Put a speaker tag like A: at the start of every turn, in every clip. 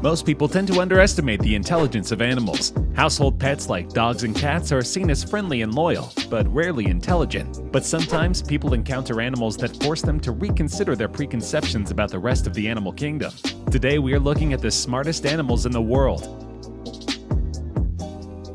A: Most people tend to underestimate the intelligence of animals. Household pets like dogs and cats are seen as friendly and loyal, but rarely intelligent. But sometimes people encounter animals that force them to reconsider their preconceptions about the rest of the animal kingdom. Today we are looking at the smartest animals in the world.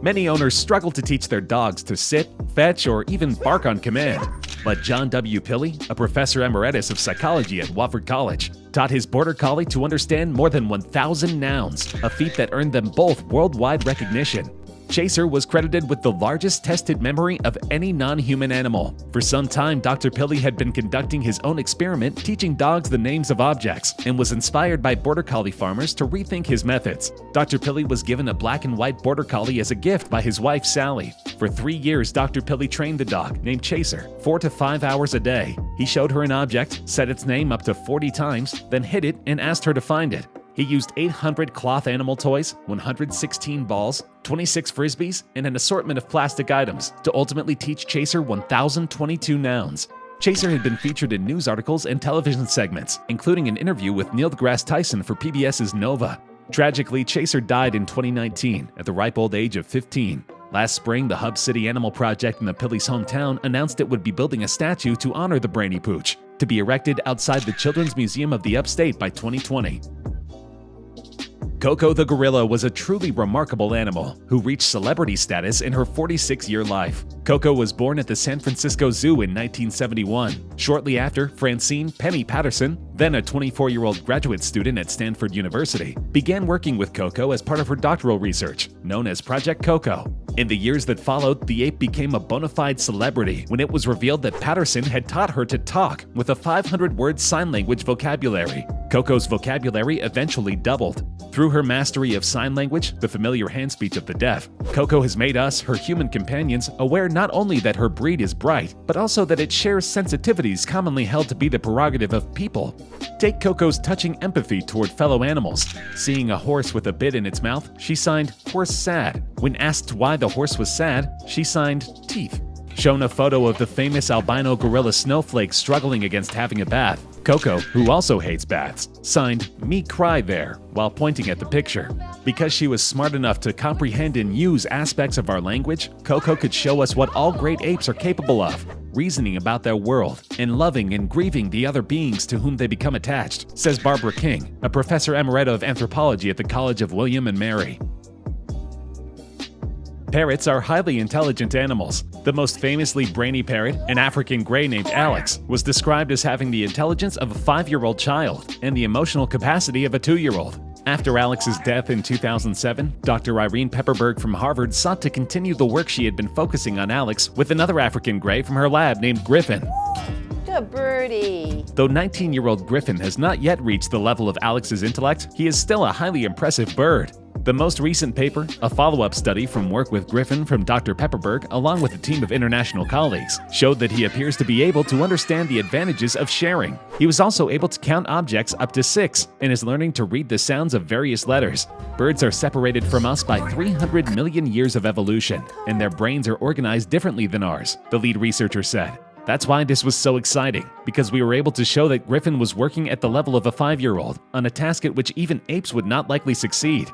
A: Many owners struggle to teach their dogs to sit, fetch, or even bark on command. But John W. Pilley, a professor emeritus of psychology at Wofford College, taught his border collie to understand more than 1,000 nouns, a feat that earned them both worldwide recognition. Chaser was credited with the largest tested memory of any non-human animal. For some time, Dr. Pilley had been conducting his own experiment teaching dogs the names of objects and was inspired by border collie farmers to rethink his methods. Dr. Pilley was given a black and white border collie as a gift by his wife, Sally. For 3 years, Dr. Pilley trained the dog, named Chaser, 4 to 5 hours a day. He showed her an object, said its name up to 40 times, then hit it and asked her to find it. He used 800 cloth animal toys, 116 balls, 26 frisbees, and an assortment of plastic items to ultimately teach Chaser 1,022 nouns. Chaser had been featured in news articles and television segments, including an interview with Neil deGrasse Tyson for PBS's Nova. Tragically, Chaser died in 2019 at the ripe old age of 15. Last spring, the Hub City Animal Project in the Pilley's hometown announced it would be building a statue to honor the brainy pooch, to be erected outside the Children's Museum of the Upstate by 2020. Coco the gorilla was a truly remarkable animal who reached celebrity status in her 46-year life. Coco was born at the San Francisco Zoo in 1971. Shortly after, Francine Penny Patterson, then a 24-year-old graduate student at Stanford University, began working with Coco as part of her doctoral research, known as Project Coco. In the years that followed, the ape became a bona fide celebrity when it was revealed that Patterson had taught her to talk with a 500-word sign language vocabulary. Coco's vocabulary eventually doubled. Through her mastery of sign language, the familiar hand speech of the deaf, Coco has made us, her human companions, aware not only that her breed is bright, but also that it shares sensitivities commonly held to be the prerogative of people. Take Coco's touching empathy toward fellow animals. Seeing a horse with a bit in its mouth, she signed "horse sad." When asked why the horse was sad, she signed "teeth." Shown a photo of the famous albino gorilla Snowflake struggling against having a bath, Coco, who also hates baths, signed "me cry there" while pointing at the picture. Because she was smart enough to comprehend and use aspects of our language, Coco could show us what all great apes are capable of, reasoning about their world, and loving and grieving the other beings to whom they become attached, says Barbara King, a professor emerita of anthropology at the College of William and Mary. Parrots are highly intelligent animals. The most famously brainy parrot, an African gray named Alex, was described as having the intelligence of a 5-year-old child and the emotional capacity of a 2-year-old. After Alex's death in 2007, Dr. Irene Pepperberg from Harvard sought to continue the work she had been focusing on Alex with another African gray from her lab named Griffin.
B: Good birdie.
A: Though 19-year-old Griffin has not yet reached the level of Alex's intellect, he is still a highly impressive bird. The most recent paper, a follow-up study from work with Griffin from Dr. Pepperberg along with a team of international colleagues, showed that he appears to be able to understand the advantages of sharing. He was also able to count objects up to 6 and is learning to read the sounds of various letters. Birds are separated from us by 300 million years of evolution, and their brains are organized differently than ours, the lead researcher said. That's why this was so exciting, because we were able to show that Griffin was working at the level of a 5-year-old on a task at which even apes would not likely succeed.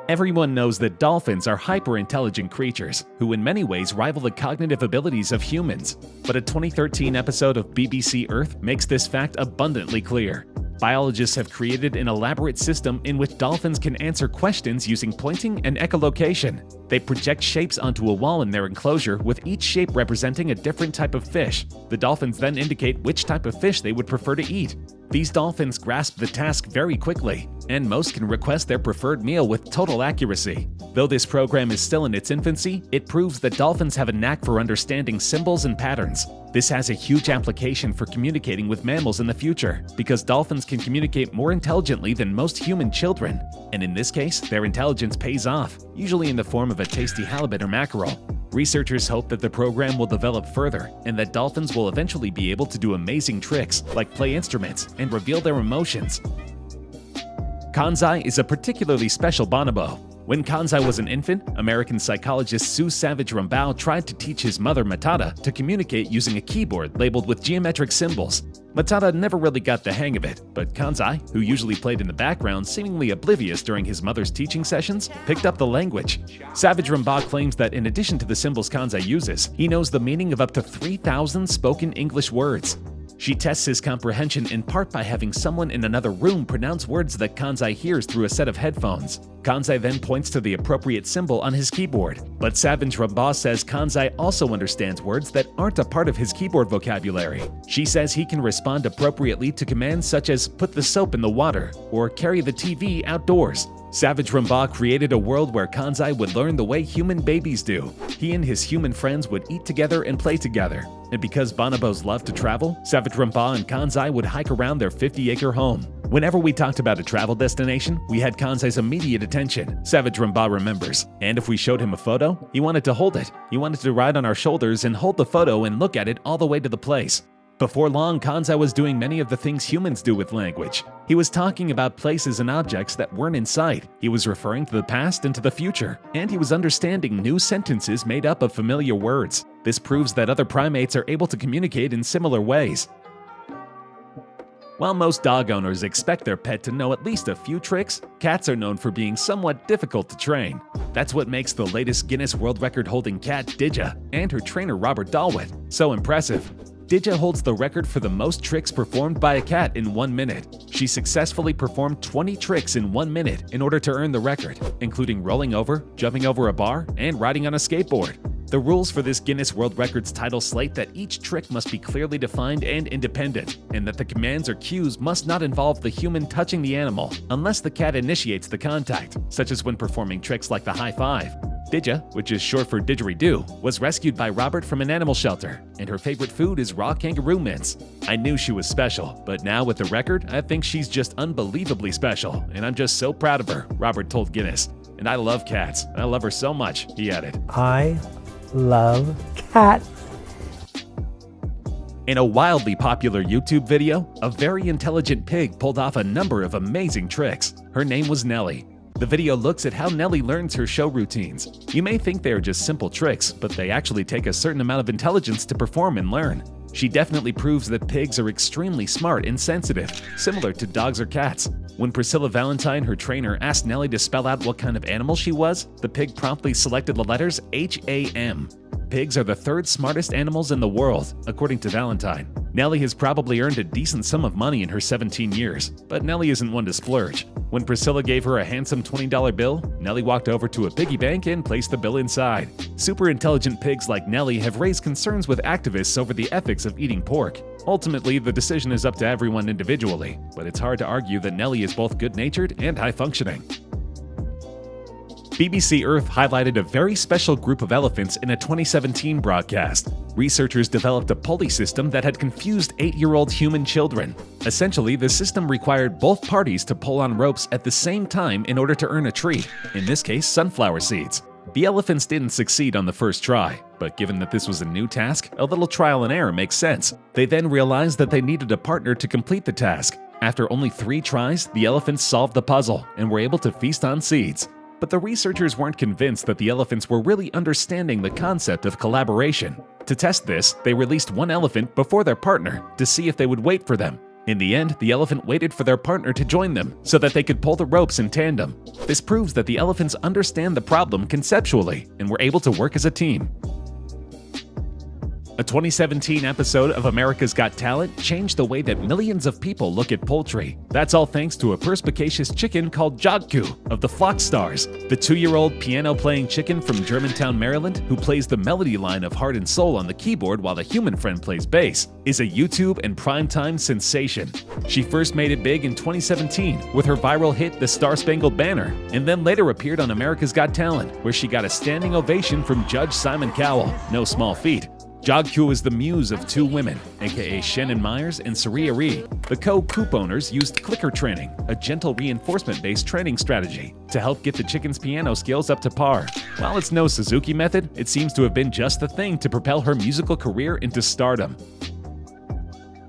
A: Everyone knows that dolphins are hyper-intelligent creatures who in many ways rival the cognitive abilities of humans. But a 2013 episode of BBC Earth makes this fact abundantly clear. Biologists have created an elaborate system in which dolphins can answer questions using pointing and echolocation. They project shapes onto a wall in their enclosure, with each shape representing a different type of fish. The dolphins then indicate which type of fish they would prefer to eat. These dolphins grasp the task very quickly, and most can request their preferred meal with total accuracy. Though this program is still in its infancy, it proves that dolphins have a knack for understanding symbols and patterns. This has a huge application for communicating with mammals in the future, because dolphins can communicate more intelligently than most human children. And in this case, their intelligence pays off, usually in the form of a tasty halibut or mackerel. Researchers hope that the program will develop further and that dolphins will eventually be able to do amazing tricks like play instruments and reveal their emotions. Kanzai is a particularly special bonobo. When Kanzai was an infant, American psychologist Sue Savage Rumbaugh tried to teach his mother Matata to communicate using a keyboard labeled with geometric symbols. Matata never really got the hang of it, but Kanzai, who usually played in the background seemingly oblivious during his mother's teaching sessions, picked up the language. Savage Rumbaugh claims that in addition to the symbols Kanzai uses, he knows the meaning of up to 3,000 spoken English words. She tests his comprehension in part by having someone in another room pronounce words that Kanzai hears through a set of headphones. Kanzai then points to the appropriate symbol on his keyboard, but Savage Rumbaugh says Kanzai also understands words that aren't a part of his keyboard vocabulary. She says he can respond appropriately to commands such as put the soap in the water or carry the TV outdoors. Savage Rumbaugh created a world where Kanzai would learn the way human babies do. He and his human friends would eat together and play together. And because bonobos love to travel, Savage Rumbaugh and Kanzai would hike around their 50-acre home. Whenever we talked about a travel destination, we had Kanzai's immediate attention, Savage Rumbaugh remembers. And if we showed him a photo, he wanted to hold it. He wanted to ride on our shoulders and hold the photo and look at it all the way to the place. Before long, Kanzai was doing many of the things humans do with language. He was talking about places and objects that weren't in sight. He was referring to the past and to the future. And he was understanding new sentences made up of familiar words. This proves that other primates are able to communicate in similar ways. While most dog owners expect their pet to know at least a few tricks, cats are known for being somewhat difficult to train. That's what makes the latest Guinness World Record-holding cat, Didja, and her trainer Robert Dalwitt, so impressive. Didja holds the record for the most tricks performed by a cat in 1 minute. She successfully performed 20 tricks in 1 minute in order to earn the record, including rolling over, jumping over a bar, and riding on a skateboard. The rules for this Guinness World Records title state that each trick must be clearly defined and independent, and that the commands or cues must not involve the human touching the animal unless the cat initiates the contact, such as when performing tricks like the high five. Didja, which is short for didgeridoo, was rescued by Robert from an animal shelter, and her favorite food is raw kangaroo mints. I knew she was special, but now with the record, I think she's just unbelievably special, and I'm just so proud of her, Robert told Guinness. And I love cats. I love her so much, he added.
C: I love cats.
A: In a wildly popular YouTube video, a very intelligent pig pulled off a number of amazing tricks. Her name was Nellie. The video looks at how Nellie learns her show routines. You may think they are just simple tricks, but they actually take a certain amount of intelligence to perform and learn. She definitely proves that pigs are extremely smart and sensitive, similar to dogs or cats. When Priscilla Valentine, her trainer, asked Nellie to spell out what kind of animal she was, the pig promptly selected the letters H-A-M. Pigs are the third smartest animals in the world, according to Valentine. Nellie has probably earned a decent sum of money in her 17 years, but Nellie isn't one to splurge. When Priscilla gave her a handsome $20 bill, Nellie walked over to a piggy bank and placed the bill inside. Super intelligent pigs like Nellie have raised concerns with activists over the ethics of eating pork. Ultimately, the decision is up to everyone individually, but it's hard to argue that Nellie is both good-natured and high-functioning. BBC Earth highlighted a very special group of elephants in a 2017 broadcast. Researchers developed a pulley system that had confused 8-year-old human children. Essentially, the system required both parties to pull on ropes at the same time in order to earn a treat, in this case, sunflower seeds. The elephants didn't succeed on the first try, but given that this was a new task, a little trial and error makes sense. They then realized that they needed a partner to complete the task. After only 3 tries, the elephants solved the puzzle and were able to feast on seeds. But the researchers weren't convinced that the elephants were really understanding the concept of collaboration. To test this, they released one elephant before their partner to see if they would wait for them. In the end, the elephant waited for their partner to join them so that they could pull the ropes in tandem. This proves that the elephants understand the problem conceptually and were able to work as a team. A 2017 episode of America's Got Talent changed the way that millions of people look at poultry. That's all thanks to a perspicacious chicken called Jogku of the Flock Stars. The 2-year-old piano-playing chicken from Germantown, Maryland, who plays the melody line of Heart and Soul on the keyboard while the human friend plays bass, is a YouTube and primetime sensation. She first made it big in 2017 with her viral hit The Star-Spangled Banner, and then later appeared on America's Got Talent, where she got a standing ovation from Judge Simon Cowell, no small feat. Jogku is the muse of 2 women, aka Shannon Myers and Saria Ree. The co-coop owners used clicker training, a gentle reinforcement-based training strategy, to help get the chicken's piano skills up to par. While it's no Suzuki method, it seems to have been just the thing to propel her musical career into stardom.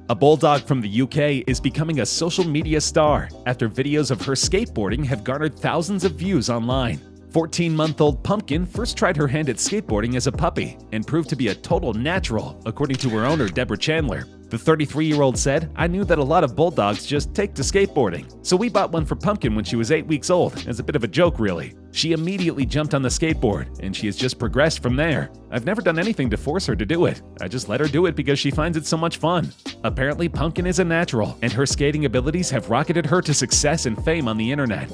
A: A bulldog from the UK is becoming a social media star after videos of her skateboarding have garnered thousands of views online. 14-month-old Pumpkin first tried her hand at skateboarding as a puppy and proved to be a total natural, according to her owner, Deborah Chandler. The 33-year-old said, "I knew that a lot of bulldogs just take to skateboarding, so we bought one for Pumpkin when she was 8 weeks old, as a bit of a joke really. She immediately jumped on the skateboard, and she has just progressed from there. I've never done anything to force her to do it. I just let her do it because she finds it so much fun." Apparently, Pumpkin is a natural, and her skating abilities have rocketed her to success and fame on the internet.